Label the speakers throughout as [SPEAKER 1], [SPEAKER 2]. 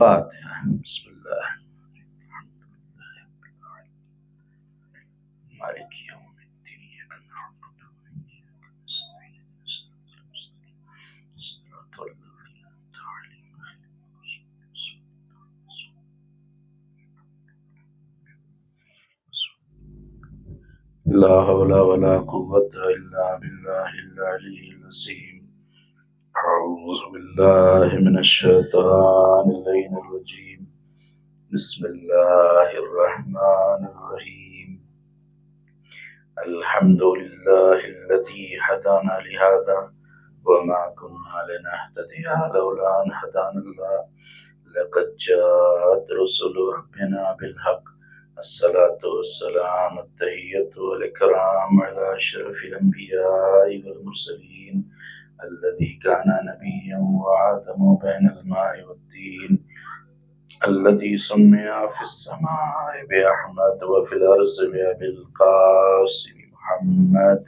[SPEAKER 1] فاتحہ۔ بسم اللہ مالک یوم الدین، ایاک نعبد و ایاک نستعین، اهدنا الصراط المستقیم، صراط الذین انعمت علیہم غیر المغضوب علیہم ولا الضالین۔ لا حول ولا قوة الا باللہ العلی العظیم۔ اعوذ باللہ من الشیطان اللعین الرجیم۔ بسم اللہ الرحمن الرحیم۔ الحمد للہ الذی ہدانا لہذا وما كنا لنهتدی لولا ان ہدانا اللہ لقد جاءت رسل ربنا بالحق الصلاة والسلام التحیۃ والإکرام على اشرف الانبیاء والمرسلین الذي كان نبيا وآدم بين الماء والدين الذي سمي في السماء بأحمد وفي الأرض بأبي القاسم محمد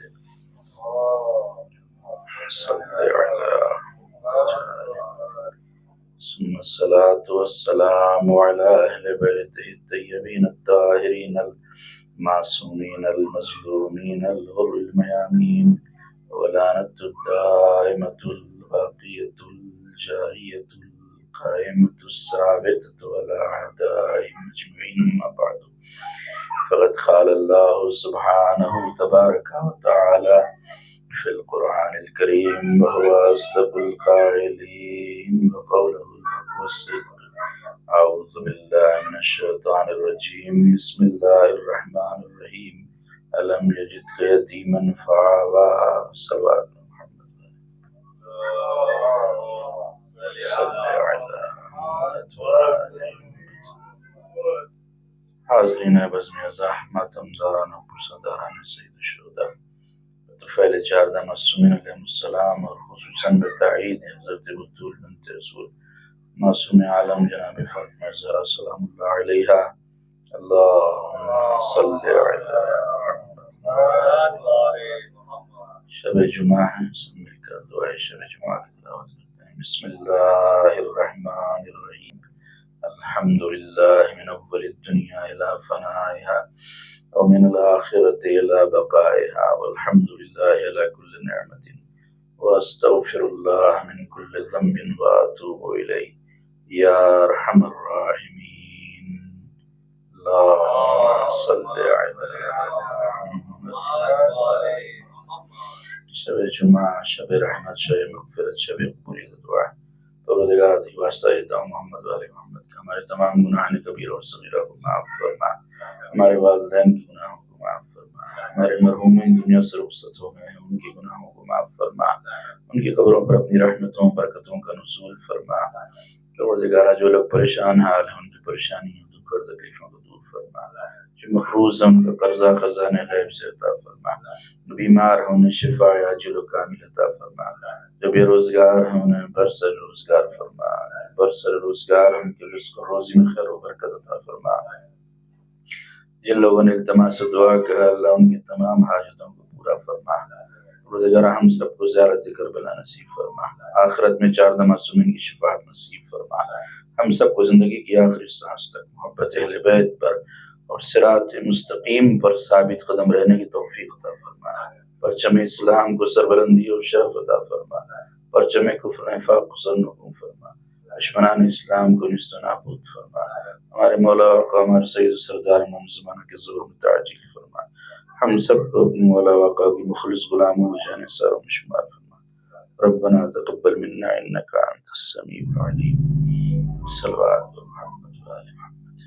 [SPEAKER 1] صلى على ثم الصلاة والسلام على أهل بيته الطيبين الطاهرين المعصومين المظلومين الغر الميامين ولعنة الدائمة الباقية الجارية القائمة الثابتة على أعدائهم أجمعين. أما بعد فقد قال الله سبحانه تبارك وتعالى في القرآن الكريم وهو أصدق القائلين وقوله الحق والصدق. أعوذ بالله من الشيطان الرجيم. بسم الله الرحمن الرحيم. ألم يجدك يتيما فآوى. صلوات محمد صلی علی محمد وآلہ محمد۔ حاضرین بزم زحمت امداران و پرسداران سید الشہداء، بطفیل 14 معصومین علیہ السلام اور خصوصاً بتعیید حضرت بطول بنت رسول معصوم عالم جناب فاطمہ الزہرا سلام اللہ علیہا، اللہم صلی علی محمد۔ شب جمعہ ہے، سب مل کر دعائے شب جمعہ کی تلاوت کرتے ہیں۔ بسم اللہ الرحمن الرحیم۔ الحمد للہ من اول الدنیا الى فنائها ومن الآخرة إلى بقائها والحمد لله على كل نعمة واستغفر الله من كل ذنب واتوب إليه يا أرحم الراحمين۔ اللهم صل على محمد۔ شب جمعہ، شب رحمت، شب مغفرت، شب قبولیت دعا۔ پروردگار تجھ واسطہ دیتا ہوں محمد والے محمد کا ہمارے تمام گناہان کبیرہ اور صغیرہ کو معاف فرما، ہمارے والدین کی گناہوں کو معاف فرما، ہمارے مرحومین دنیا سے رخصت ہو گئے ہیں ان کی گناہوں کو معاف فرما، ان کی قبروں پر اپنی رحمتوں برکتوں کا نزول فرما۔ پروردگار جو لوگ پریشان حال ہیں ان کی پریشانیوں، دکھ اور تکلیفوں کو دور فرما، جو مقروض ہیں ان کا قرضہ خزانہ غیب سے عطا فرما، بیمار ہیں انہیں شفا عاجل و کامل عطا فرما، جو بے روزگار ہیں انہیں برسر روزگار فرما، برسر روزگار ان کے رزق و روزی میں خیر و برکت عطا فرما۔ جن لوگوں نے التماس و دعا کہا اللہ ان کی تمام حاجتوں کو پورا فرما۔ پروردگار ہم سب کو زیارت کربلا نصیب فرما، آخرت میں 14 معصومین کی شفاعت نصیب فرما، ہم سب کو زندگی کی آخری سانس تک محبت اہل بیت پر اور صراط مستقیم پر ثابت قدم رہنے کی توفیق عطا فرما، پرچم اسلام کو سربلندی اور شرف عطا فرما، پرچم کفر نفاق کو سرنگوں فرما، دشمنان اسلام کو نیست و نابود فرما، ہمارے مولا آقا ہمارے سید و سردار امام زمانہ کے ظہور میں تعجیل فرما، ہم سب کو اپنے مولا آقا کی مخلص غلاموں و جانصاروں میں شمار فرما۔ ربنا تقبل منا انک انت السمیع العلیم۔ صلوات محمد وآل محمد۔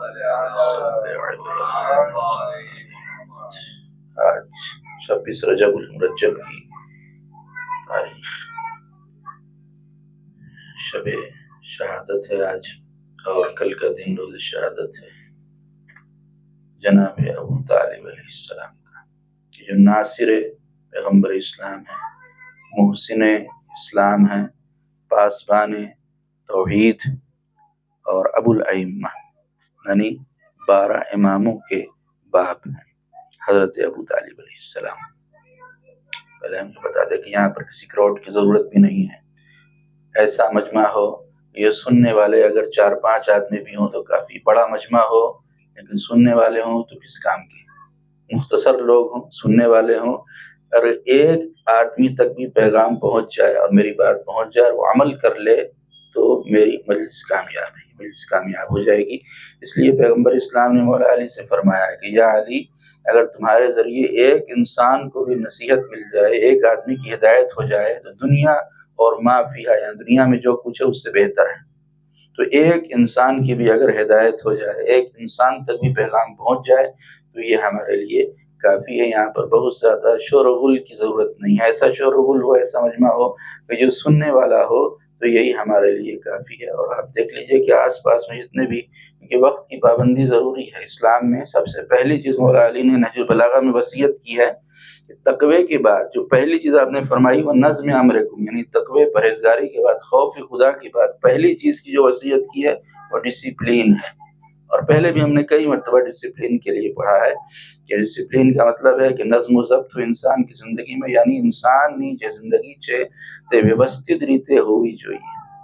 [SPEAKER 1] اللہم صلی علی محمد۔ آج 26 رجب المرجب کی تاریخ، شب شہادت ہے آج، اور کل کا دن روز شہادت ہے جناب ابو طالب علیہ السلام کا، کہ جو ناصر پیغمبر اسلام ہے، محسن اسلام ہے، پاسبان توحید اور ابو الائمہ یعنی 12 اماموں کے باپ ہیں حضرت ابو طالب علیہ السلام۔ پہلے ہم کو بتا دیں کہ یہاں پر کسی کراؤڈ کی ضرورت بھی نہیں ہے، ایسا مجمع ہو، یہ سننے والے اگر 4-5 آدمی بھی ہوں تو کافی، بڑا مجمع ہو لیکن سننے والے ہوں تو کس کام کے، مختصر لوگ ہوں سننے والے ہوں، اور ایک آدمی تک بھی پیغام پہنچ جائے اور میری بات پہنچ جائے اور وہ عمل کر لے تو میری مجلس کامیاب ہے، مجلس کامیاب ہو جائے گی۔ اس لیے پیغمبر اسلام نے مولا علی سے فرمایا ہے کہ یا علی، اگر تمہارے ذریعے ایک انسان کو بھی نصیحت مل جائے، ایک آدمی کی ہدایت ہو جائے تو دنیا اور ما فیہا، یعنی دنیا میں جو کچھ ہے اس سے بہتر ہے۔ تو ایک انسان کی بھی اگر ہدایت ہو جائے، ایک انسان تک بھی پیغام پہنچ جائے تو یہ ہمارے لیے کافی ہے۔ یہاں پر بہت زیادہ شور و غل کی ضرورت نہیں ہے، ایسا شور و غل ہو، ایسا مجمع ہو کہ جو سننے والا ہو تو یہی ہمارے لیے کافی ہے۔ اور آپ دیکھ لیجئے کہ آس پاس میں جتنے بھی، کہ وقت کی پابندی ضروری ہے اسلام میں۔ سب سے پہلی چیز مولا علی نے نہج البلاغہ میں وصیت کی ہے کہ تقوی کے بعد جو پہلی چیز آپ نے فرمائی وہ نظم امرکم، یعنی تقوی پرہیزگاری کے بعد، خوف خدا کے بعد پہلی چیز کی جو وصیت کی ہے وہ ڈسپلین ہے۔ اور پہلے بھی ہم نے کئی مرتبہ ڈسپلین کے لیے پڑھا ہے کہ ڈسپلین کا مطلب ہے کہ نظم و ضبط انسان کی زندگی میں، یعنی انسان ની જે زندگی છે તે વ્યવસ્થિત રીતે હોવી જોઈએ۔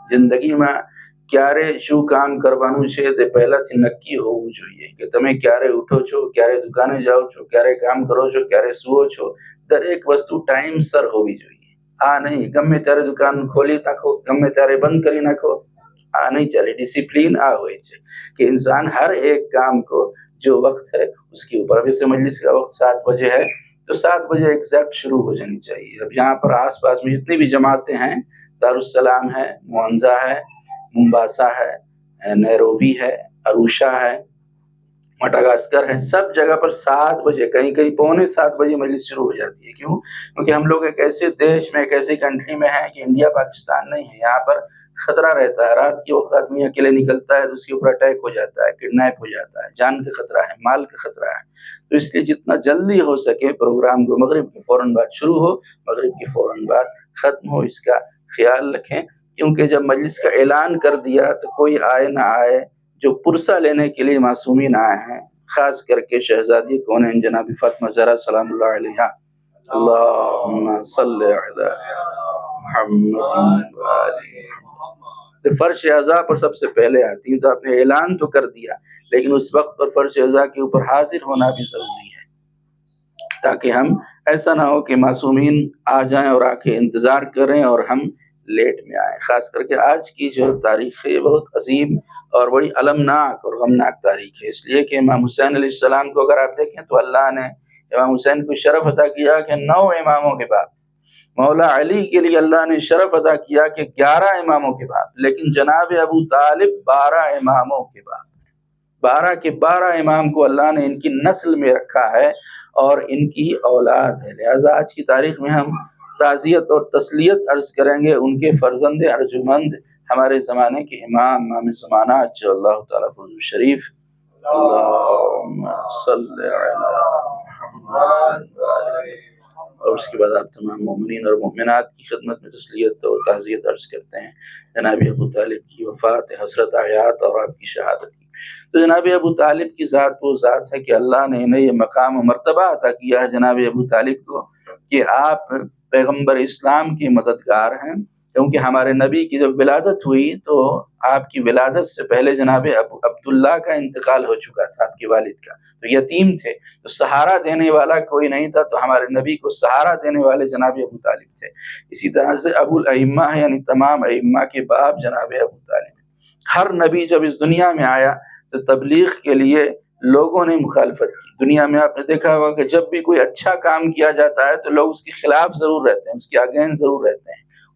[SPEAKER 1] જિંદગીમાં ક્યારે શું કામ કરવાનું છે તે પહેલાથી નક્કી હોવું જોઈએ કે તમે ક્યારે ઉઠો છો, ક્યારે દુકાને જાઓ છો, ક્યારે કામ કરો છો, ક્યારે સૂઓ છો, દરેક વસ્તુ ટાઈમસર હોવી જોઈએ। આ નહીં ગમે ત્યારે દુકાન ખોલી નાખો, ગમે ત્યારે બંધ કરી નાખો، આ نہیں چلے۔ ڈسپلین آ ہوئی ہے کہ انسان ہر ایک کام کو جو وقت ہے اس کے اوپر، ابھی سے مجلس کا وقت 7 بجے ہے تو 7 بجے ایگزیکٹ شروع ہو جانی چاہیے۔ اب یہاں پر آس پاس میں جتنی بھی جماعتیں ہیں، دارالسلام ہے، موانزہ ہے، ممباسا ہے، نیروبی ہے، اروشا ہے، مڈغاسکر ہے، سب جگہ پر 7 بجے، کہیں کہیں 6:45 بجے مجلس شروع ہو جاتی ہے۔ کیوں؟ کیونکہ ہم لوگ ایک ایسے دیش میں، ایک ایسی کنٹری میں ہیں کہ انڈیا پاکستان نہیں ہے، یہاں پر خطرہ رہتا ہے۔ رات کے وقت آدمی اکیلے نکلتا ہے تو اس کے اوپر اٹیک ہو جاتا ہے، کڈنیپ ہو جاتا ہے، جان کا خطرہ ہے، مال کا خطرہ ہے۔ تو اس لیے جتنا جلدی ہو سکے پروگرام کو مغرب کے فوراً بعد شروع ہو، مغرب کے فوراً بعد ختم ہو، اس کا خیال رکھیں۔ کیونکہ جب مجلس کا اعلان کر دیا تو کوئی آئے نہ آئے، جو پرسہ لینے کے لیے معصومین آئے ہیں، خاص کر کے شہزادی کونین جناب فاطمہ زہرا سلام اللہ علیہا، اللہم صلی علی محمد وآلہ، فرش اعضاء پر سب سے پہلے آتی ہیں۔ تو آپ نے اعلان تو کر دیا لیکن اس وقت پر فرش اعضاء کے اوپر حاضر ہونا بھی ضروری ہے، تاکہ ہم ایسا نہ ہو کہ معصومین آ جائیں اور آ کے انتظار کریں اور ہم لیٹ میں آئیں۔ خاص کر کے آج کی جو تاریخ ہے یہ بہت عظیم اور بڑی المناک اور غمناک تاریخ ہے، اس لیے کہ امام حسین علیہ السلام کو اگر آپ دیکھیں تو اللہ نے امام حسین کو شرف عطا کیا کہ 9 اماموں کے بعد، مولا علی کے لیے اللہ نے شرف عطا کیا کہ 11 اماموں کے بعد، لیکن جناب ابو طالب 12 اماموں کے بعد، 12 کے 12 امام کو اللہ نے ان کی نسل میں رکھا ہے اور ان کی اولاد ہے۔ لہذا آج کی تاریخ میں ہم تعزیت اور تسلیت عرض کریں گے ان کے فرزند ارجمند، ہمارے زمانے کے امام زمانہ اجل اللہ تعالیٰ فرج شریف، اللہم صلی علی محمد، اور اس کے بعد آپ تمام مومنین اور مومنات کی خدمت میں تسلیت اور تعزیت عرض کرتے ہیں جناب ابو طالب کی وفات، حسرت حیات اور آپ کی شہادت کی۔ تو جناب ابو طالب کی ذات وہ ذات ہے کہ اللہ نے انہیں یہ مقام و مرتبہ عطا کیا ہے جناب ابو طالب کو کہ آپ پیغمبر اسلام کے مددگار ہیں۔ کیونکہ ہمارے نبی کی جب ولادت ہوئی تو آپ کی ولادت سے پہلے جناب عبداللہ کا انتقال ہو چکا تھا، آپ کے والد کا، تو یتیم تھے، تو سہارا دینے والا کوئی نہیں تھا، تو ہمارے نبی کو سہارا دینے والے جناب ابو طالب تھے۔ اسی طرح سے ابو الائمہ ہے، یعنی تمام ائمہ کے باپ جناب ابو طالب۔ ہر نبی جب اس دنیا میں آیا تو تبلیغ کے لیے لوگوں نے مخالفت کی۔ دنیا میں آپ نے دیکھا ہوگا کہ جب بھی کوئی اچھا کام کیا جاتا ہے تو لوگ اس کے خلاف ضرور رہتے ہیں، اس کے اگینسٹ ضرور رہتے ہیں،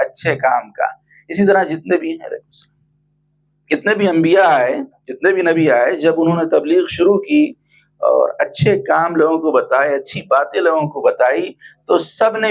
[SPEAKER 1] اچھے کام کا۔ اسی طرح جتنے بھی انبیاء آئے، جتنے بھی نبی آئے، جب انہوں نے تبلیغ شروع کی اور اچھے کام لوگوں کو بتائے، اچھی باتیں لوگوں کو بتائی تو سب نے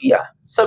[SPEAKER 1] کیا، سب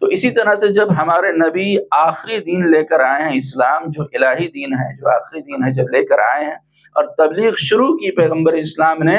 [SPEAKER 1] تو اسی طرح سے جب ہمارے نبی آخری دین لے کر آئے ہیں، اسلام جو الہی دین ہے، جو آخری دین ہے، جب لے کر آئے ہیں اور تبلیغ شروع کی پیغمبر اسلام نے،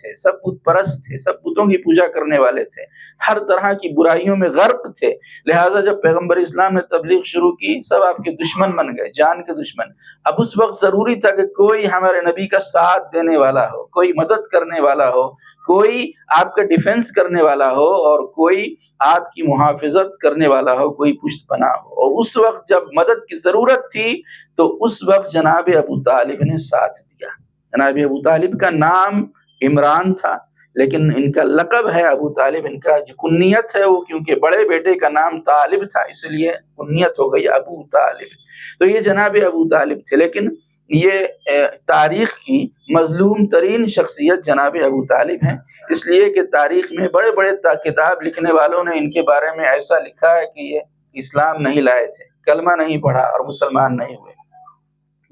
[SPEAKER 1] تھے، سب بت پرست تھے، سب بتوں کی پوجا کرنے والے تھے، ہر طرح کی برائیوں میں غرق تھے۔ لہٰذا جب پیغمبر اسلام نے تبلیغ شروع کی، سب آپ کے دشمن بن گئے، جان کے دشمن۔ اب اس وقت ضروری تھا کہ کوئی ہمارے نبی کا ساتھ دینے والا ہو، کوئی مدد کرنے والا ہو، کوئی آپ کا ڈیفنس کرنے والا ہو، اور کوئی آپ کی محافظت کرنے والا ہو، کوئی پشت پناہ ہو۔ اور اس وقت جب مدد کی ضرورت تھی تو اس وقت جناب ابو طالب نے ساتھ دیا۔ جناب ابو طالب کا نام عمران تھا، لیکن ان کا لقب ہے ابو طالب، ان کا جو کنیت ہے وہ کیونکہ بڑے بیٹے کا نام طالب تھا اس لیے کنیت ہو گئی ابو طالب۔ تو یہ جناب ابو طالب تھے، لیکن یہ تاریخ کی مظلوم ترین شخصیت جناب ابو طالب ہیں، اس لیے کہ تاریخ میں بڑے بڑے کتاب لکھنے والوں نے ان کے بارے میں ایسا لکھا ہے کہ یہ اسلام نہیں لائے تھے، کلمہ نہیں پڑھا اور مسلمان نہیں ہوئے۔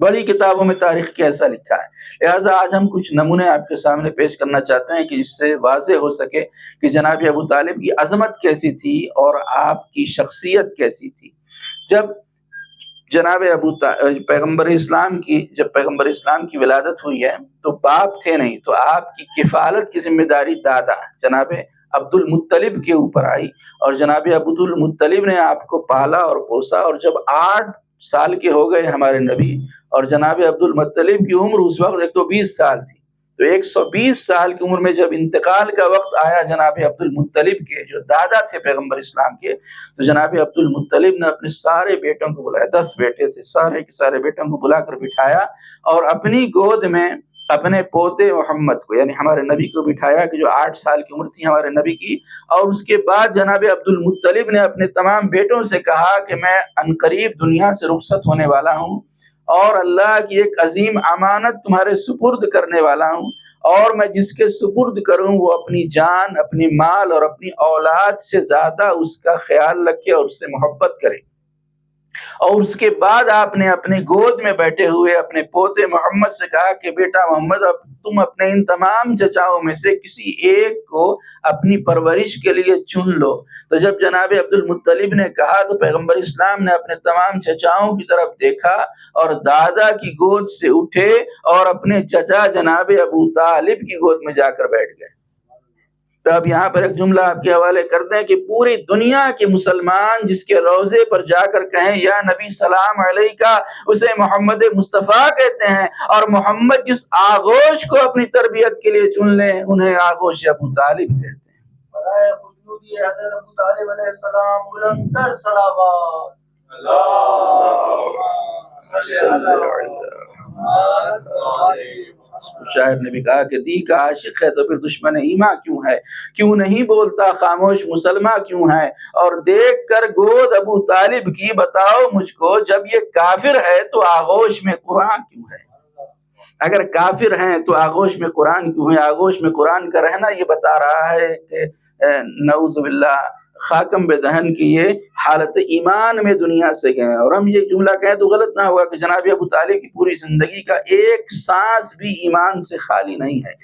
[SPEAKER 1] بڑی کتابوں میں تاریخ کے ایسا لکھا ہے۔ لہٰذا آج ہم کچھ نمونے آپ کے سامنے پیش کرنا چاہتے ہیں کہ جس سے واضح ہو سکے کہ جناب ابو طالب کی عظمت کیسی تھی اور آپ کی شخصیت کیسی تھی۔ جب جناب پیغمبر اسلام کی ولادت ہوئی ہے تو باپ تھے نہیں، تو آپ کی کفالت کی ذمہ داری دادا جناب عبد المطلب کے اوپر آئی، اور جناب عبد المطلب نے آپ کو پالا اور پوسا، اور جب 8 سال کے ہو گئے ہمارے نبی، اور جناب عبد المطلب کی عمر اس وقت 120 سال تھی، تو 120 سال کی عمر میں جب انتقال کا وقت آیا جناب عبد المطلب کے جو دادا تھے پیغمبر اسلام کے، تو جناب عبد المطلب نے اپنے سارے بیٹوں کو بلایا، 10 بیٹے تھے، سارے کے سارے بیٹوں کو بلا کر بٹھایا، اور اپنی گود میں اپنے پوتے محمد کو یعنی ہمارے نبی کو بٹھایا کہ جو 8 سال کی عمر تھی ہمارے نبی کی، اور اس کے بعد جناب عبد المطلب نے اپنے تمام بیٹوں سے کہا کہ میں عنقریب دنیا سے رخصت ہونے والا ہوں، اور اللہ کی ایک عظیم امانت تمہارے سپرد کرنے والا ہوں، اور میں جس کے سپرد کروں وہ اپنی جان، اپنی مال اور اپنی اولاد سے زیادہ اس کا خیال رکھے اور اس سے محبت کرے۔ اور اس کے بعد آپ نے اپنے گود میں بیٹھے ہوئے اپنے پوتے محمد سے کہا کہ بیٹا محمد، اب تم اپنے ان تمام چچاؤں میں سے کسی ایک کو اپنی پرورش کے لیے چن لو۔ تو جب جناب عبد المطلب نے کہا تو پیغمبر اسلام نے اپنے تمام چچاؤں کی طرف دیکھا اور دادا کی گود سے اٹھے اور اپنے چچا جناب ابو طالب کی گود میں جا کر بیٹھ گئے۔ تو اب یہاں پر ایک جملہ آپ کے حوالے کر دیں کہ پوری دنیا کے مسلمان جس کے روضے پر جا کر کہیں یا نبی سلام علیکہ، اسے محمد مصطفیٰ کہتے ہیں، اور محمد جس آغوش کو اپنی تربیت کے لیے چن لیں انہیں آغوش ابو طالب کہتے ہیں۔ برائے خوشنودی حضرت ابو طالب علیہ السلام بلندتر صلوات۔ شاعر نے بھی کہا کہ دی کا عاشق ہے تو پھر دشمن ایماں کیوں ہے، کیوں نہیں بولتا خاموش مسلمہ کیوں ہے، اور دیکھ کر گود ابو طالب کی بتاؤ مجھ کو، جب یہ کافر ہے تو آغوش میں قرآن کیوں ہے۔ اگر کافر ہیں تو آغوش میں قرآن کیوں ہے؟ آغوش میں قرآن کا رہنا یہ بتا رہا ہے کہ نعوذ باللہ خاکم بے دہن کی یہ حالت ایمان میں دنیا سے گئے، اور ہم یہ جملہ کہیں تو غلط نہ ہوگا کہ جناب ابو طالب کی پوری زندگی کا ایک سانس بھی ایمان سے خالی نہیں ہے۔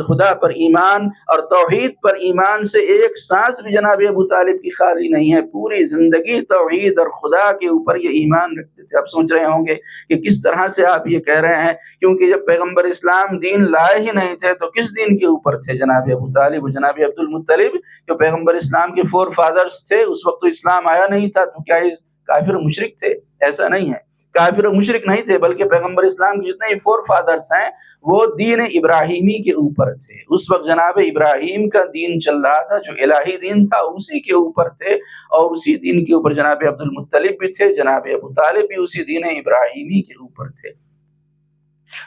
[SPEAKER 1] خدا پر ایمان اور توحید پر ایمان سے ایک سانس بھی جناب ابو طالب کی خالی نہیں ہے، پوری زندگی توحید اور خدا کے اوپر یہ ایمان رکھتے تھے۔ آپ سوچ رہے ہوں گے کہ کس طرح سے آپ یہ کہہ رہے ہیں، کیونکہ جب پیغمبر اسلام دین لائے ہی نہیں تھے تو کس دین کے اوپر تھے جناب ابو طالب اور جناب عبد المطلب جو پیغمبر اسلام کے فور فادرز تھے؟ اس وقت تو اسلام آیا نہیں تھا، تو کیا یہ کافر مشرک تھے؟ ایسا نہیں ہے، کافر و مشرک نہیں تھے، بلکہ پیغمبر اسلام کے جتنے فور فادرز ہیں وہ دین ابراہیمی کے اوپر تھے۔ اس وقت جناب ابراہیم کا دین چل رہا تھا جو الہی دین تھا، اسی کے اوپر تھے، اور اسی دین کے اوپر جناب عبد المطلب بھی تھے، جناب ابو طالب بھی اسی دین ابراہیمی کے اوپر تھے۔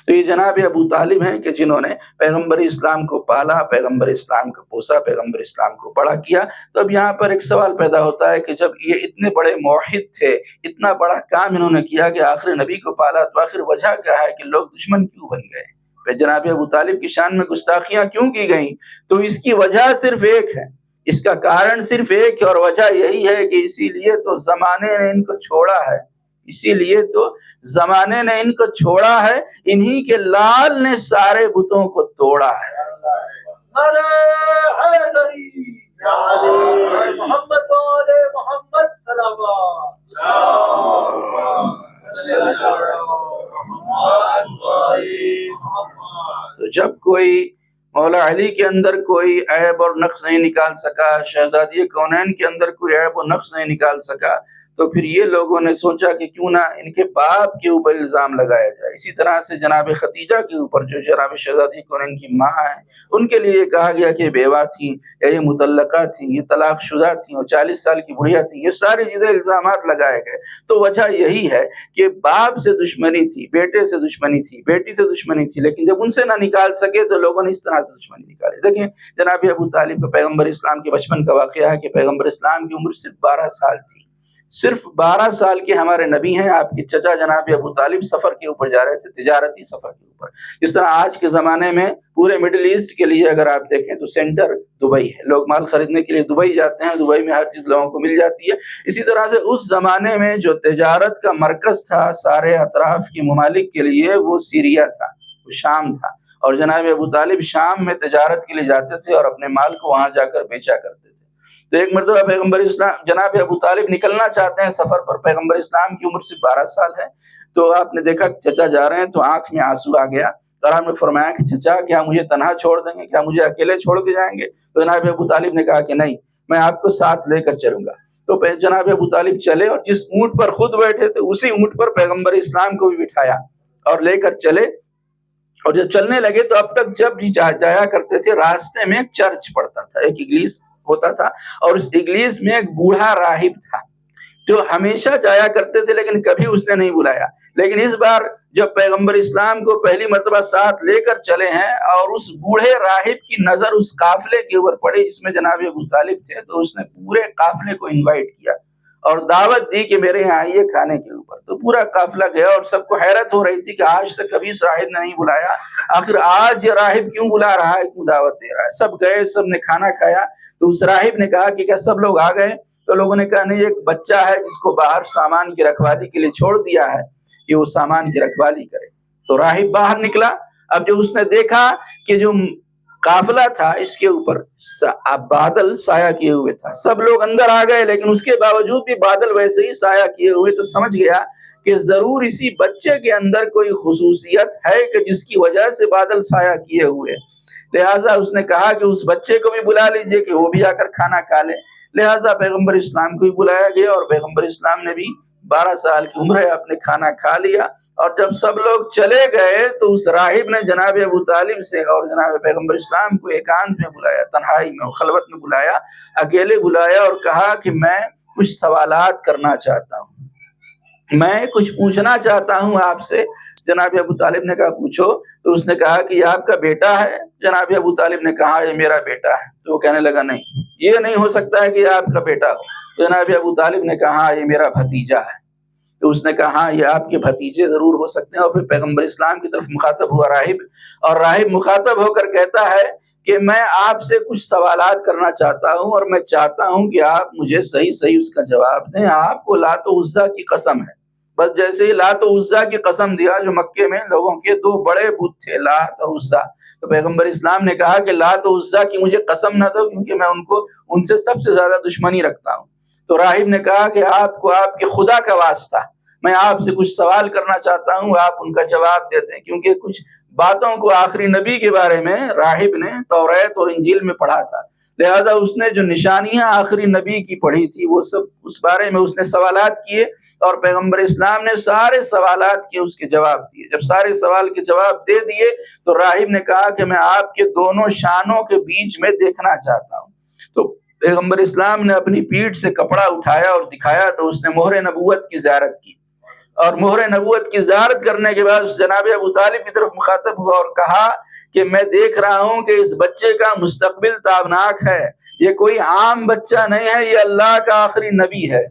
[SPEAKER 1] تو یہ جناب ابو طالب ہیں کہ جنہوں نے پیغمبر اسلام کو پالا، پیغمبر اسلام کو پوسا، پیغمبر اسلام کو بڑا کیا۔ تو اب یہاں پر ایک سوال پیدا ہوتا ہے کہ جب یہ اتنے بڑے موحد تھے، اتنا بڑا کام انہوں نے کیا کہ آخر نبی کو پالا، تو آخر وجہ کیا ہے کہ لوگ دشمن کیوں بن گئے؟ پھر جناب ابو طالب کی شان میں گستاخیاں کیوں کی گئیں؟ تو اس کی وجہ صرف ایک ہے، اس کا کارن صرف ایک ہے، اور وجہ یہی ہے کہ اسی لیے تو زمانے نے ان کو چھوڑا ہے، اسی لیے تو زمانے نے ان کو چھوڑا ہے، انہی کے لال نے سارے بتوں کو توڑا ہے۔ محمد والے محمد صلوات۔ علی کے اندر کوئی عیب اور نقص نہیں نکال سکا، شہزادی کونین کے اندر کوئی عیب اور نقص نہیں نکال سکا، تو پھر یہ لوگوں نے سوچا کہ کیوں نہ ان کے باپ کے اوپر الزام لگایا جائے۔ اسی طرح سے جناب خدیجہ کے اوپر، جو جناب شہزادی کونین کی ماں ہیں، ان کے لیے یہ کہا گیا کہ بیوہ تھیں یا یہ مطلقہ تھیں، یہ طلاق شدہ تھیں اور 40 سال کی بڑھیا تھیں، یہ ساری چیزیں الزامات لگائے گئے۔ تو وجہ یہی ہے کہ باپ سے دشمنی تھی، بیٹے سے دشمنی تھی، بیٹی سے دشمنی تھی، لیکن جب ان سے نہ نکال سکے تو لوگوں نے اس طرح سے دشمنی نکالی۔ دیکھیں جناب ابو طالب کا پیغمبر اسلام کے بچپن کا واقعہ ہے کہ پیغمبر اسلام کی عمر صرف 12 سال تھی، صرف 12 سال کے ہمارے نبی ہیں۔ آپ کے چچا جناب ابو طالب سفر کے اوپر جا رہے تھے، تجارتی سفر کے اوپر۔ جس طرح آج کے زمانے میں پورے مڈل ایسٹ کے لیے اگر آپ دیکھیں تو سینٹر دبئی ہے، لوگ مال خریدنے کے لیے دبئی جاتے ہیں، دبئی میں ہر چیز لوگوں کو مل جاتی ہے۔ اسی طرح سے اس زمانے میں جو تجارت کا مرکز تھا سارے اطراف کے ممالک کے لیے، وہ سیریا تھا، وہ شام تھا، اور جناب ابو طالب شام میں تجارت کے لیے جاتے تھے اور اپنے مال کو وہاں جا کر بیچا کرتے تھے۔ تو ایک مرتبہ پیغمبر اسلام جناب ابو طالب نکلنا چاہتے ہیں سفر پر، پیغمبر اسلام کی عمر صرف 12 سال ہے۔ تو آپ نے دیکھا چچا جا رہے ہیں تو آنکھ میں آنسو آ گیا، اور آپ نے فرمایا کہ چچا کیا مجھے تنہا چھوڑ دیں گے، کیا مجھے اکیلے چھوڑ کے جائیں گے؟ تو جناب ابو طالب نے کہا کہ نہیں، میں آپ کو ساتھ لے کر چلوں گا۔ تو جناب ابو طالب چلے اور جس اونٹ پر خود بیٹھے تھے اسی اونٹ پر پیغمبر اسلام کو بھی بٹھایا اور لے کر چلے۔ اور جب چلنے لگے تو اب تک جب بھی جایا کرتے تھے راستے میں ایک چرچ پڑتا تھا، ایک اگلیس ہوتا تھا، اور اس اگلیس میں ایک بوڑھا راہب تھا جو ہمیشہ جایا کرتے تھے لیکن کبھی اس نے نہیں بلایا۔ لیکن اس بار جب پیغمبر اسلام کو پہلی مرتبہ ساتھ لے کر چلے ہیں اور اس بوڑھے راہب کی نظر اس قافلے کے اوپر پڑی جس میں جناب ابو طالب تھے، تو اس نے پورے قافلے کو انوائٹ کیا اور دعوت دی کہ میرے یہاں آئیے کھانے کے اوپر۔ تو پورا قافلہ گیا اور سب کو حیرت ہو رہی تھی کہ آج تک کبھی اس راہب نے نہیں بلایا، آخر آج یہ راہب کیوں بلا رہا ہے، کیوں دعوت دے رہا ہے۔ سب گئے، سب نے کھانا کھایا۔ تو اس راہب نے کہا کہ کیا سب لوگ آ گئے؟ تو لوگوں نے کہا نہیں، ایک بچہ ہے جس کو باہر سامان کی رکھوالی کے لیے چھوڑ دیا ہے کہ وہ سامان کی رکھوالی کرے۔ تو راہب باہر نکلا۔ اب جو اس نے دیکھا کہ جو قافلہ تھا اس کے اوپر بادل سایہ کیے ہوئے تھا، سب لوگ اندر آ گئے لیکن اس کے باوجود بھی بادل ویسے ہی سایہ کیے ہوئے، تو سمجھ گیا کہ ضرور اسی بچے کے اندر کوئی خصوصیت ہے کہ جس کی وجہ سے بادل سایہ کیے ہوئے۔ لہٰذا اس نے کہا کہ اس بچے کو بھی بلا لیجئے کہ وہ بھی آ کر کھانا کھا لے۔ لہٰذا پیغمبر اسلام کو بھی بلایا گیا اور پیغمبر اسلام نے بھی 12 سال کی عمر ہے، اپنے کھانا کھا لیا۔ اور جب سب لوگ چلے گئے تو اس راہب نے جناب ابو طالب سے اور جناب پیغمبر اسلام کو ایکانت میں بلایا، تنہائی میں، خلوت میں بلایا، اکیلے بلایا اور کہا کہ میں کچھ سوالات کرنا چاہتا ہوں، میں کچھ پوچھنا چاہتا ہوں آپ سے۔ جناب ابو طالب نے کہا پوچھو۔ تو اس نے کہا کہ یہ آپ کا بیٹا ہے؟ جناب ابو طالب نے کہا یہ میرا بیٹا ہے۔ تو وہ کہنے لگا نہیں، یہ نہیں ہو سکتا ہے کہ یہ آپ کا بیٹا ہو۔ تو جناب ابو طالب نے کہا یہ میرا بھتیجا ہے۔ تو اس نے کہا ہاں یہ آپ کے بھتیجے ضرور ہو سکتے ہیں۔ اور پھر پیغمبر اسلام کی طرف مخاطب ہوا راہب، اور راہب مخاطب ہو کر کہتا ہے کہ میں آپ سے کچھ سوالات کرنا چاہتا ہوں اور میں چاہتا ہوں کہ آپ مجھے صحیح صحیح اس کا جواب دیں۔ آپ کو لات و عزا کی قسم ہے، بس جیسے ہی لات و عزا کی قسم دیا، جو مکے میں لوگوں کے 2 بڑے بت تھے، لات اور عزا، تو پیغمبر اسلام نے کہا کہ لات و عزا کی مجھے قسم نہ دو کیونکہ میں ان سے سب سے زیادہ دشمنی رکھتا ہوں۔ تو راہب نے کہا کہ آپ کو آپ کے خدا کا واسطہ میں آپ سے کچھ سوال کرنا چاہتا ہوں، آپ ان کا جواب دیتے ہیں، کیونکہ کچھ باتوں کو آخری نبی کے بارے میں راہب نے توریت اور انجیل میں پڑھا تھا، لہذا اس نے جو نشانیاں آخری نبی کی پڑھی تھی وہ سب اس بارے میں اس نے سوالات کیے، اور پیغمبر اسلام نے سارے سوالات کے اس کے جواب دیے۔ جب سارے سوال کے جواب دے دیے تو راہب نے کہا کہ میں آپ کے دونوں شانوں کے بیچ میں دیکھنا چاہتا ہوں۔ تو پیغمبر اسلام نے اپنی پیٹھ سے کپڑا اٹھایا اور دکھایا، تو اس نے مہر نبوت کی زیارت کی، اور مہر نبوت کی زیارت کرنے کے بعد جناب ابو طالب کی طرف مخاطب ہوا اور کہا کہ میں دیکھ رہا ہوں کہ اس بچے کا مستقبل تابناک ہے، یہ کوئی عام بچہ نہیں ہے، یہ اللہ کا آخری نبی ہے،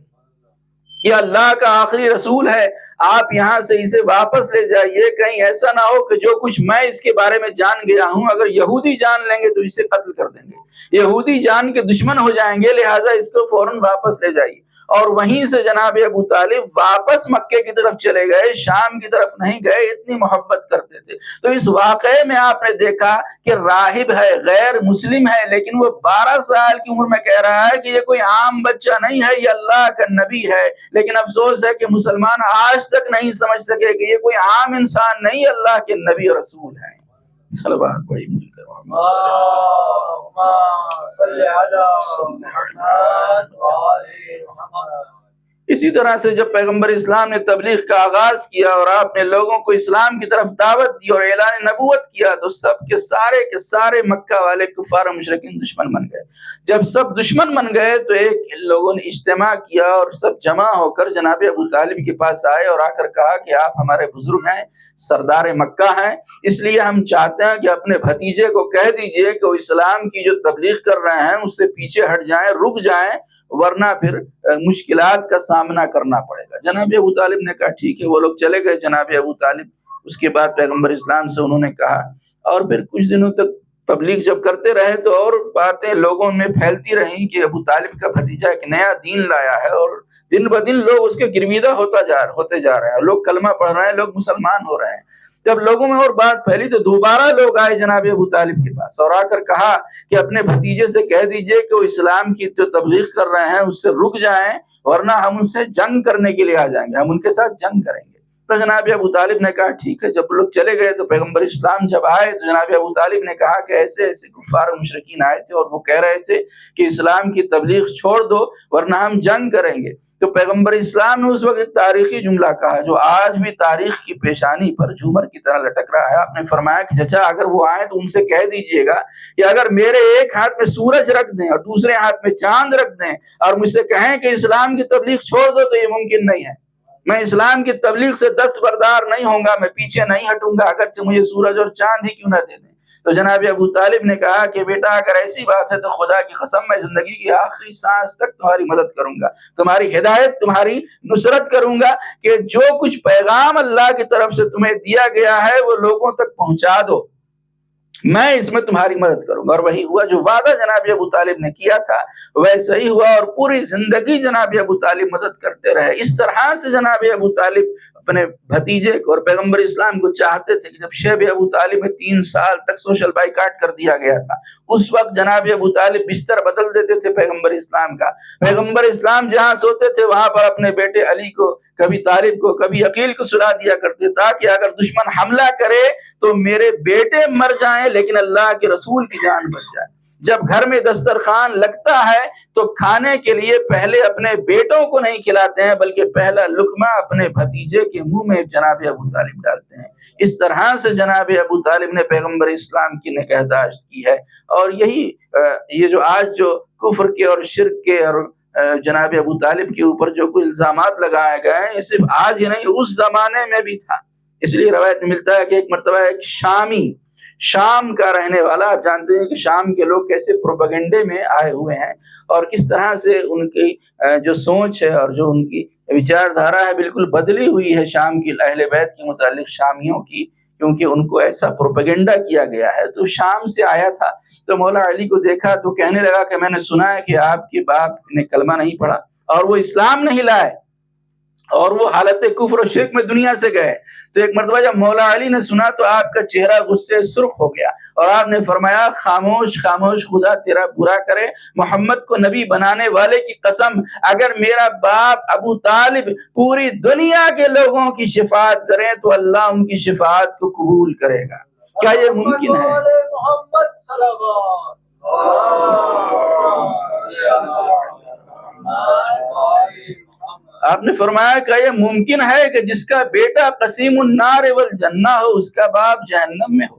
[SPEAKER 1] یہ اللہ کا آخری رسول ہے۔ آپ یہاں سے اسے واپس لے جائیے، کہیں ایسا نہ ہو کہ جو کچھ میں اس کے بارے میں جان گیا ہوں اگر یہودی جان لیں گے تو اسے قتل کر دیں گے، یہودی جان کے دشمن ہو جائیں گے، لہٰذا اس کو فوراً واپس لے جائیے۔ اور وہیں سے جناب ابو طالب واپس مکے کی طرف چلے گئے، شام کی طرف نہیں گئے، اتنی محبت کرتے تھے۔ تو اس واقعے میں آپ نے دیکھا کہ راہب ہے، غیر مسلم ہے، لیکن وہ 12 سال کی عمر میں کہہ رہا ہے کہ یہ کوئی عام بچہ نہیں ہے، یہ اللہ کا نبی ہے۔ لیکن افسوس ہے کہ مسلمان آج تک نہیں سمجھ سکے کہ یہ کوئی عام انسان نہیں، اللہ کے نبی اور رسول ہیں۔ صلوات پڑھی مل کر
[SPEAKER 2] اللهم صل على محمد وآل محمد۔
[SPEAKER 1] اسی طرح سے جب پیغمبر اسلام نے تبلیغ کا آغاز کیا اور آپ نے لوگوں کو اسلام کی طرف دعوت دی اور اعلان نبوت کیا تو سب کے سارے مکہ والے کفار و مشرکین دشمن بن گئے۔ جب سب دشمن بن گئے تو ایک لوگوں نے اجتماع کیا اور سب جمع ہو کر جناب ابو طالب کے پاس آئے اور آ کر کہا کہ آپ ہمارے بزرگ ہیں، سردار مکہ ہیں، اس لیے ہم چاہتے ہیں کہ اپنے بھتیجے کو کہہ دیجئے کہ وہ اسلام کی جو تبلیغ کر رہے ہیں اس سے پیچھے ہٹ جائیں، رک جائیں، ورنہ پھر مشکلات کا سامنا کرنا پڑے گا۔ جناب ابو طالب نے کہا ٹھیک ہے، وہ لوگ چلے گئے جناب ابو طالب۔ اس کے بعد پیغمبر اسلام سے انہوں نے کہا، اور پھر کچھ دنوں تک تبلیغ جب کرتے رہے تو اور باتیں لوگوں میں پھیلتی رہیں کہ ابو طالب کا بھتیجا ایک نیا دین لایا ہے، اور دن بدن لوگ اس کے گرویدہ ہوتے جا رہے ہیں، لوگ کلمہ پڑھ رہے ہیں، لوگ مسلمان ہو رہے ہیں۔ جب لوگوں میں اور بات پھیلی تو دوبارہ لوگ آئے جناب ابو طالب کے پاس اور آ کر کہا کہ اپنے بھتیجے سے کہہ دیجئے کہ وہ اسلام کی جو تبلیغ کر رہے ہیں اس سے رک جائیں، ورنہ ہم ان سے جنگ کرنے کے لیے آ جائیں گے، ہم ان کے ساتھ جنگ کریں گے۔ تو جناب ابو طالب نے کہا ٹھیک ہے۔ جب لوگ چلے گئے تو پیغمبر اسلام جب آئے تو جناب ابو طالب نے کہا کہ ایسے ایسے کفار و مشرکین آئے تھے اور وہ کہہ رہے تھے کہ اسلام کی تبلیغ چھوڑ دو ورنہ ہم جنگ کریں گے۔ تو پیغمبر اسلام نے اس وقت تاریخی جملہ کہا جو آج بھی تاریخ کی پیشانی پر جھومر کی طرح لٹک رہا ہے۔ آپ نے فرمایا کہ چچا اگر وہ آئیں تو ان سے کہہ دیجئے گا کہ اگر میرے ایک ہاتھ میں سورج رکھ دیں اور دوسرے ہاتھ میں چاند رکھ دیں اور مجھ سے کہیں کہ اسلام کی تبلیغ چھوڑ دو تو یہ ممکن نہیں ہے۔ میں اسلام کی تبلیغ سے دستبردار نہیں ہوں گا، میں پیچھے نہیں ہٹوں گا، اگرچہ مجھے سورج اور چاند ہی کیوں نہ دے دیں۔ تو جناب ابو طالب نے کہا کہ بیٹا اگر ایسی بات ہے تو خدا کی قسم میں زندگی کی آخری سانس تک تمہاری مدد کروں گا، تمہاری ہدایت، تمہاری نصرت کروں گا کہ جو کچھ پیغام اللہ کی طرف سے تمہیں دیا گیا ہے وہ لوگوں تک پہنچا دو، میں اس میں تمہاری مدد کروں گا۔ اور وہی ہوا جو وعدہ جناب ابو طالب نے کیا تھا ویسا ہی ہوا، اور پوری زندگی جناب ابو طالب مدد کرتے رہے۔ اس طرح سے جناب ابو طالب اپنے بھتیجے کو اور پیغمبر اسلام کو چاہتے تھے کہ جب شیب ابو طالب میں 3 سال تک سوشل بائیکاٹ کر دیا گیا تھا اس وقت جناب ابو طالب بستر بدل دیتے تھے پیغمبر اسلام کا۔ پیغمبر اسلام جہاں سوتے تھے وہاں پر اپنے بیٹے علی کو، کبھی طالب کو، کبھی عقیل کو سلا دیا کرتے تاکہ اگر دشمن حملہ کرے تو میرے بیٹے مر جائیں لیکن اللہ کے رسول کی جان بچ جائے۔ جب گھر میں دسترخوان لگتا ہے تو کھانے کے لیے پہلے اپنے بیٹوں کو نہیں کھلاتے ہیں بلکہ پہلا لقمہ اپنے بھتیجے کے منہ میں جناب ابو طالب ڈالتے ہیں۔ اس طرح سے جناب ابو طالب نے پیغمبر اسلام کی نگہداشت کی ہے، اور یہی یہ جو آج جو کفر کے اور شرک کے اور جناب ابو طالب کے اوپر جو کوئی الزامات لگائے گئے ہیں یہ صرف آج ہی نہیں اس زمانے میں بھی تھا۔ اس لیے روایت میں ملتا ہے کہ ایک مرتبہ ایک شامی، شام کا رہنے والا، آپ جانتے ہیں کہ شام کے لوگ کیسے پروپیگنڈے میں آئے ہوئے ہیں اور کس طرح سے ان کی جو سوچ ہے اور جو ان کی وچار دھارا ہے بالکل بدلی ہوئی ہے شام کی اہل بیت کے متعلق شامیوں کی، کیونکہ ان کو ایسا پروپیگنڈا کیا گیا ہے۔ تو شام سے آیا تھا تو مولا علی کو دیکھا تو کہنے لگا کہ میں نے سنا ہے کہ آپ کے باپ نے کلمہ نہیں پڑھا اور وہ اسلام نہیں لائے اور وہ حالت کفر و شرک میں دنیا سے گئے۔ تو ایک مرتبہ جب مولا علی نے سنا تو آپ کا چہرہ غصے سرخ ہو گیا اور آپ نے فرمایا خاموش خاموش، خدا تیرا برا کرے، محمد کو نبی بنانے والے کی قسم اگر میرا باپ ابو طالب پوری دنیا کے لوگوں کی شفاعت کریں تو اللہ ان کی شفاعت کو قبول کرے گا۔ کیا یہ ممکن ہے؟
[SPEAKER 2] محمد صلوات
[SPEAKER 1] آپ نے فرمایا کہ یہ ممکن ہے کہ جس کا بیٹا قسیم النار والجنہ ہو اس کا باپ جہنم میں ہو؟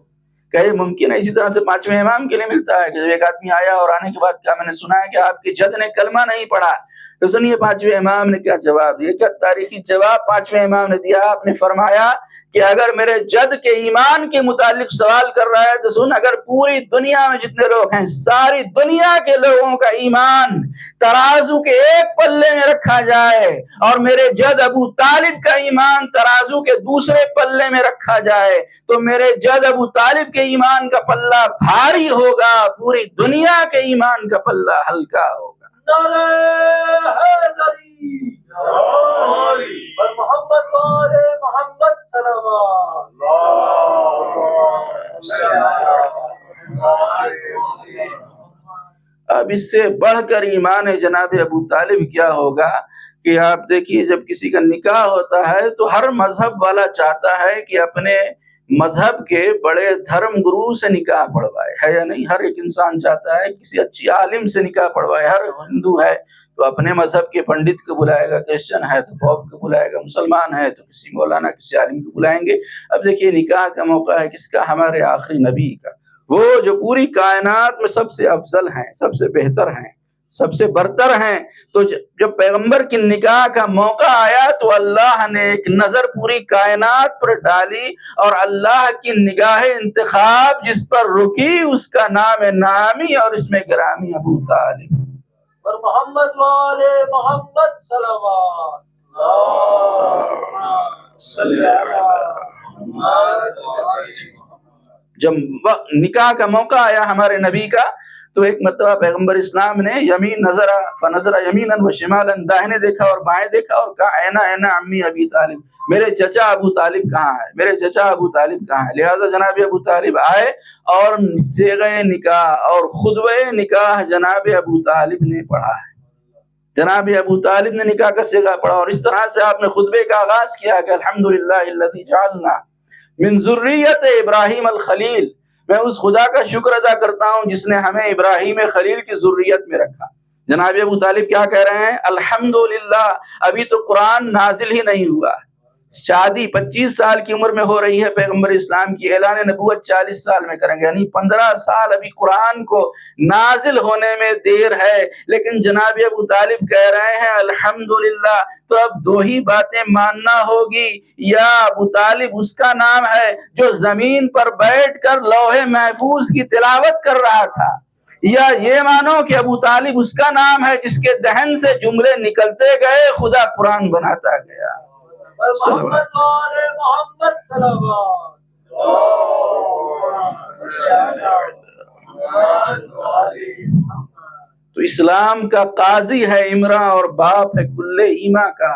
[SPEAKER 1] کیا یہ ممکن ہے؟ اسی طرح سے 5ویں امام کے لیے ملتا ہے کہ جب ایک آدمی آیا اور آنے کے بعد کیا میں نے سنا ہے کہ آپ کے جد نے کلمہ نہیں پڑھا، تو سنیے 5ویں امام نے کیا جواب دیا، کیا تاریخی جواب 5ویں امام نے دیا۔ آپ نے فرمایا کہ اگر میرے جد کے ایمان کے متعلق سوال کر رہا ہے تو سن، اگر پوری دنیا میں جتنے لوگ ہیں ساری دنیا کے لوگوں کا ایمان ترازو کے ایک پلے میں رکھا جائے اور میرے جد ابو طالب کا ایمان ترازو کے دوسرے پلے میں رکھا جائے تو میرے جد ابو طالب کے ایمان کا پلہ بھاری ہوگا، پوری دنیا کے ایمان کا پلہ ہلکا ہوگا۔
[SPEAKER 2] نعرہ حیدری اور محمد والے محمد صلوات۔
[SPEAKER 1] اب اس سے بڑھ کر ایمان جناب ابو طالب کیا ہوگا کہ آپ دیکھیے جب کسی کا نکاح ہوتا ہے تو ہر مذہب والا چاہتا ہے کہ اپنے مذہب کے بڑے دھرم گرو سے نکاح پڑھوائے، ہے یا نہیں؟ ہر ایک انسان چاہتا ہے کسی اچھی عالم سے نکاح پڑھوائے۔ ہر ہندو ہے تو اپنے مذہب کے پنڈت کو بلائے گا، کرسچن ہے تو پوپ کو بلائے گا، مسلمان ہے تو کسی مولانا کسی عالم کو بلائیں گے۔ اب دیکھیے نکاح کا موقع ہے کس کا؟ ہمارے آخری نبی کا، وہ جو پوری کائنات میں سب سے افضل ہیں، سب سے بہتر ہیں، سب سے برتر ہیں۔ تو جب پیغمبر کی نکاح کا موقع آیا تو اللہ نے ایک نظر پوری کائنات پر ڈالی، اور اللہ کی نگاہ انتخاب جس پر رکی اس کا نام ہے نامی، اور اس میں گرامی ابو طالب۔
[SPEAKER 2] اور محمد والے محمد صلوات۔
[SPEAKER 1] جب نکاح کا موقع آیا ہمارے نبی کا تو ایک مرتبہ پیغمبر اسلام نے یمین نظر فنظر یمینا و شمالا، داہنے دیکھا اور بائیں دیکھا اور کہا اینا اینا عمی ابی طالب، میرے چچا ابو طالب کہاں ہے، میرے چچا ابو طالب کہاں ہے۔ لہٰذا جناب ابو طالب آئے اور صیغہ نکاح اور خطبہ نکاح جناب ابو طالب نے پڑھا ہے۔ جناب ابو طالب نے نکاح کا صیغہ پڑھا اور اس طرح سے آپ نے خطبے کا آغاز کیا کہ الحمدللہ الذی جعلنا من ذریت ابراہیم الخلیل، میں اس خدا کا شکر ادا کرتا ہوں جس نے ہمیں ابراہیم خلیل کی ذریت میں رکھا۔ جناب ابو طالب کیا کہہ رہے ہیں؟ الحمدللہ، ابھی تو قرآن نازل ہی نہیں ہوا، شادی 25 سال کی عمر میں ہو رہی ہے پیغمبر اسلام کی، اعلان نبوت 40 سال میں کریں گے، یعنی 15 سال ابھی قرآن کو نازل ہونے میں دیر ہے، لیکن جناب ابو طالب کہہ رہے ہیں الحمدللہ۔ تو اب دو ہی باتیں ماننا ہوگی، یا ابو طالب اس کا نام ہے جو زمین پر بیٹھ کر لوح محفوظ کی تلاوت کر رہا تھا، یا یہ مانو کہ ابو طالب اس کا نام ہے جس کے دہن سے جملے نکلتے گئے خدا قرآن بناتا گیا۔
[SPEAKER 2] محمد والے محمد صلوات۔
[SPEAKER 1] تو اسلام کا قاضی ہے عمران اور باپ ہے کل ایما کا،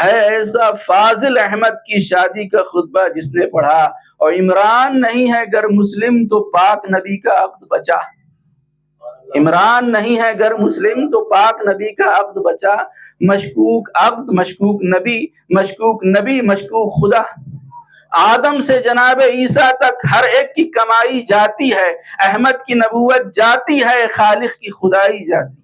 [SPEAKER 1] ہے ایسا فاضل احمد کی شادی کا خطبہ جس نے پڑھا، اور عمران نہیں ہے گر مسلم تو پاک نبی کا عقد بچا۔ عمران نہیں ہے گر مسلم تو پاک نبی کا عقد بچا، مشکوک عقد مشکوک نبی، مشکوک نبی مشکوک خدا۔ آدم سے جناب عیسیٰ تک ہر ایک کی کمائی جاتی ہے، احمد کی نبوت جاتی ہے، خالق کی خدائی جاتی ہے۔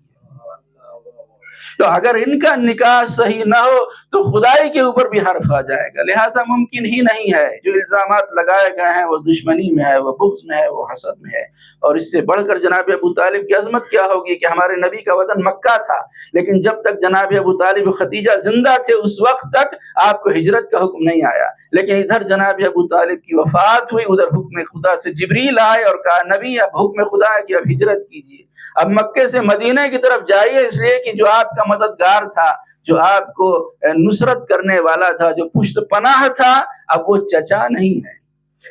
[SPEAKER 1] تو اگر ان کا نکاح صحیح نہ ہو تو خدائی کے اوپر بھی حرف آ جائے گا، لہٰذا ممکن ہی نہیں ہے۔ جو الزامات لگائے گئے ہیں وہ دشمنی میں ہے، وہ بغض میں ہے، وہ حسد میں ہے۔ اور اس سے بڑھ کر جناب ابو طالب کی عظمت کیا ہوگی کہ ہمارے نبی کا وطن مکہ تھا، لیکن جب تک جناب ابو طالب و خدیجہ زندہ تھے اس وقت تک آپ کو ہجرت کا حکم نہیں آیا، لیکن ادھر جناب ابو طالب کی وفات ہوئی، ادھر حکم خدا سے جبریل آئے اور کہا نبی اب حکم خدا ہے کہ اب ہجرت کیجیے، اب مکے سے مدینہ کی طرف جائیے، اس لیے کہ جو آپ کا مددگار تھا، جو آپ کو نصرت کرنے والا تھا، جو پشت پناہ تھا، اب وہ چچا نہیں ہے۔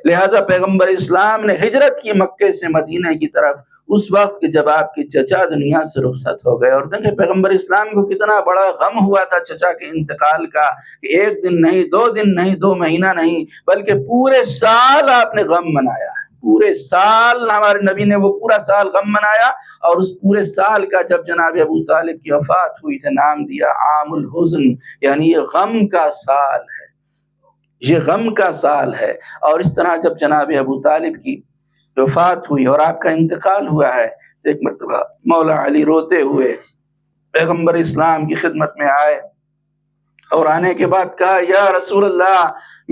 [SPEAKER 1] لہٰذا پیغمبر اسلام نے ہجرت کی مکے سے مدینہ کی طرف اس وقت جب آپ کے چچا دنیا سے رخصت ہو گئے۔ اور دیکھیں پیغمبر اسلام کو کتنا بڑا غم ہوا تھا چچا کے انتقال کا، کہ ایک دن نہیں، 2 دن نہیں، 2 مہینہ نہیں، بلکہ پورے سال آپ نے غم منایا۔ پورے سال ہمارے نبی نے وہ پورا سال غم منایا، اور اس پورے سال کا جب جناب ابو طالب کی وفات ہوئی سے نام دیا عام الحزن، یعنی یہ غم کا سال ہے، یہ غم کا سال ہے۔ اور اس طرح جب جناب ابو طالب کی وفات ہوئی اور آپ کا انتقال ہوا ہے، ایک مرتبہ مولا علی روتے ہوئے پیغمبر اسلام کی خدمت میں آئے، اور آنے کے بعد کہا یا رسول اللہ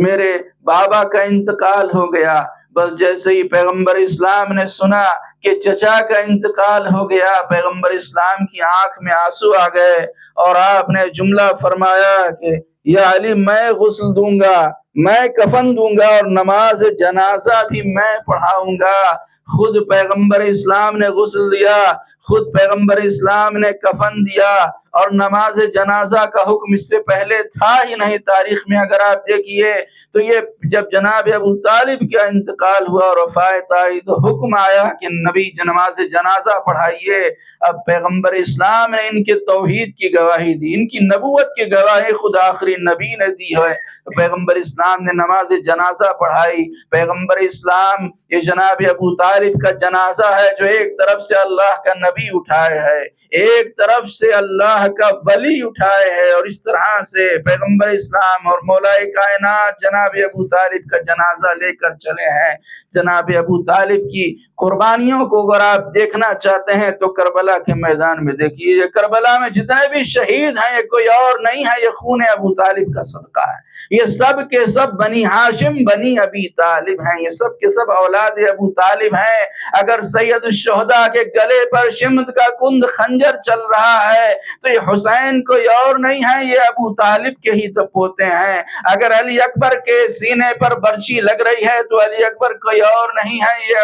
[SPEAKER 1] میرے بابا کا انتقال ہو گیا۔ بس جیسے ہی پیغمبر اسلام نے سنا کہ چچا کا انتقال ہو گیا، پیغمبر اسلام کی آنکھ میں آنسو آ گئے، اور آپ نے جملہ فرمایا کہ یا علی میں غسل دوں گا، میں کفن دوں گا، اور نماز جنازہ بھی میں پڑھاؤں گا۔ خود پیغمبر اسلام نے غسل دیا، خود پیغمبر اسلام نے کفن دیا، اور نماز جنازہ کا حکم اس سے پہلے تھا ہی نہیں تاریخ میں۔ اگر آپ دیکھیے تو یہ جب جناب ابو طالب کا انتقال ہوا اور وفات آئی تو حکم آیا کہ نبی نماز جنازہ پڑھائیے۔ اب پیغمبر اسلام نے ان کے توحید کی گواہی دی، ان کی نبوت کی گواہی خود آخری نبی نے دی ہے۔ پیغمبر اسلام نے نماز جنازہ پڑھائی۔ پیغمبر اسلام یہ جناب ابو طالب کا جنازہ ہے جو ایک طرف سے اللہ کا نبی نبی اٹھائے ہے، ایک طرف سے اللہ کا ولی اٹھائے ہے، اور اس طرح سے پیغمبر اسلام اور مولا کائنات جناب ابو طالب کا جنازہ لے کر چلے ہیں۔ جناب ابو طالب کی قربانیوں کو اگر آپ دیکھنا چاہتے ہیں تو کربلا کے میدان میں دیکھیے، یہ کربلا میں جتنے بھی شہید ہیں یہ کوئی اور نہیں ہے، یہ خون ابو طالب کا صدقہ ہے۔ یہ سب کے سب بنی ہاشم بنی ابی طالب ہیں، یہ سب کے سب اولاد ابو طالب ہیں۔ اگر سید الشہداء کے گلے پر شمد کا کند خنجر چل رہا ہے تو یہ حسین کوئی اور نہیں ہے، یہ ابو طالب کے ہی تو پوتے ہیں۔ اگر علی اکبر کے سینے پر برچی لگ رہی ہے تو علی اکبر کوئی اور نہیں ہے، یہ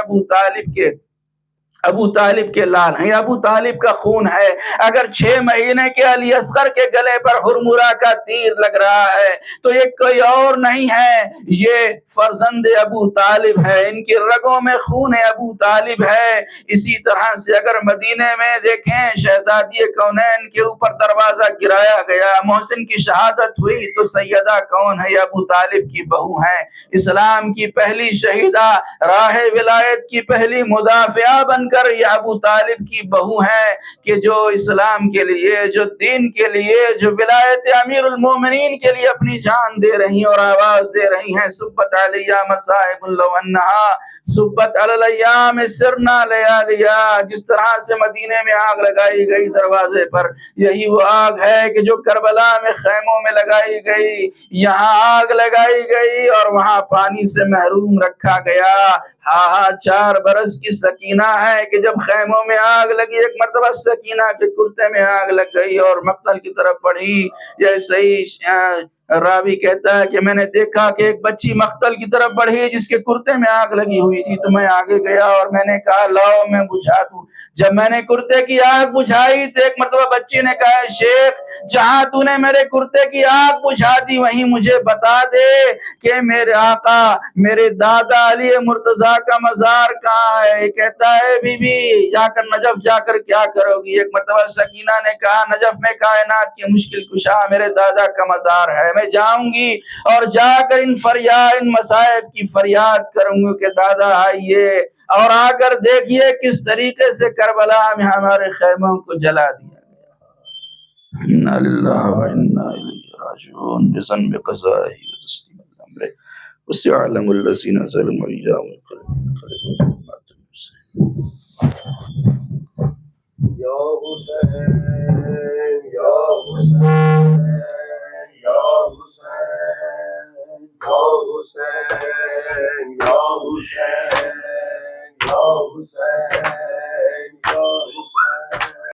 [SPEAKER 1] ابو طالب کے لال ہیں، ابو طالب کا خون ہے۔ اگر 6 مہینے کے علی اصغر کے گلے پر ہرمرا کا تیر لگ رہا ہے تو یہ کوئی اور نہیں ہے، یہ فرزند ابو طالب ہے، ان کی رگوں میں خون ابو طالب ہے۔ اسی طرح سے اگر مدینے میں دیکھیں شہزادی کونین کے اوپر دروازہ گرایا گیا، محسن کی شہادت ہوئی تو سیدہ کون ہے؟ ابو طالب کی بہو ہیں، اسلام کی پہلی شہیدہ، راہ ولایت کی پہلی مدافعہ بن کر یہ ابو طالب کی بہو ہیں کہ جو اسلام کے لیے، جو دین کے لیے، جو ولایت امیر المومنین کے لیے اپنی جان دے رہی اور آواز دے رہی ہیں۔ سبت علیہ مصائب لو انہا سبت علی الایام سرنا لیالیا، جس طرح سے مدینے میں آگ لگائی گئی دروازے پر، یہی وہ آگ ہے کہ جو کربلا میں خیموں میں لگائی گئی، یہاں آگ لگائی گئی اور وہاں پانی سے محروم رکھا گیا۔ ہاں 4 برس کی سکینہ ہے کہ جب خیموں میں آگ لگی، ایک مرتبہ سکینہ کے کرتے میں آگ لگ گئی اور مقتل کی طرف بڑھی۔ جیسے ہی راوی کہتا ہے کہ میں نے دیکھا کہ ایک بچی مقتل کی طرف بڑھی جس کے کرتے میں آگ لگی ہوئی تھی، تو میں آگے گیا اور میں نے کہا لاؤ میں بجھا دوں۔ جب میں نے کرتے کی آگ بجھائی تو ایک مرتبہ بچی نے کہا شیخ جہاں تو نے میرے کرتے کی آگ بجھا دی وہیں مجھے بتا دے کہ میرے آقا میرے دادا علی مرتضیٰ کا مزار کہاں ہے؟ کہتا ہے بی بی جا کر نجف جا کر کیا کرو گی؟ ایک مرتبہ سکینہ نے کہا نجف میں کائنات کی مشکل کشا میرے دادا کا مزار ہے، میں جاؤں گی اور جا کر ان مصائب کی فریاد کروں گی کہ دادا آئیے اور آ کر دیکھیے کس طریقے سے کربلا میں ہمارے خیموں کو جلا دیا گیا۔ انا للہ و انا الیہ راجعون بذنب قضائہ و تسلیم الامر وسيعلم الذين ظلموا إياهم ينقلبون
[SPEAKER 2] یا حسین یا حسین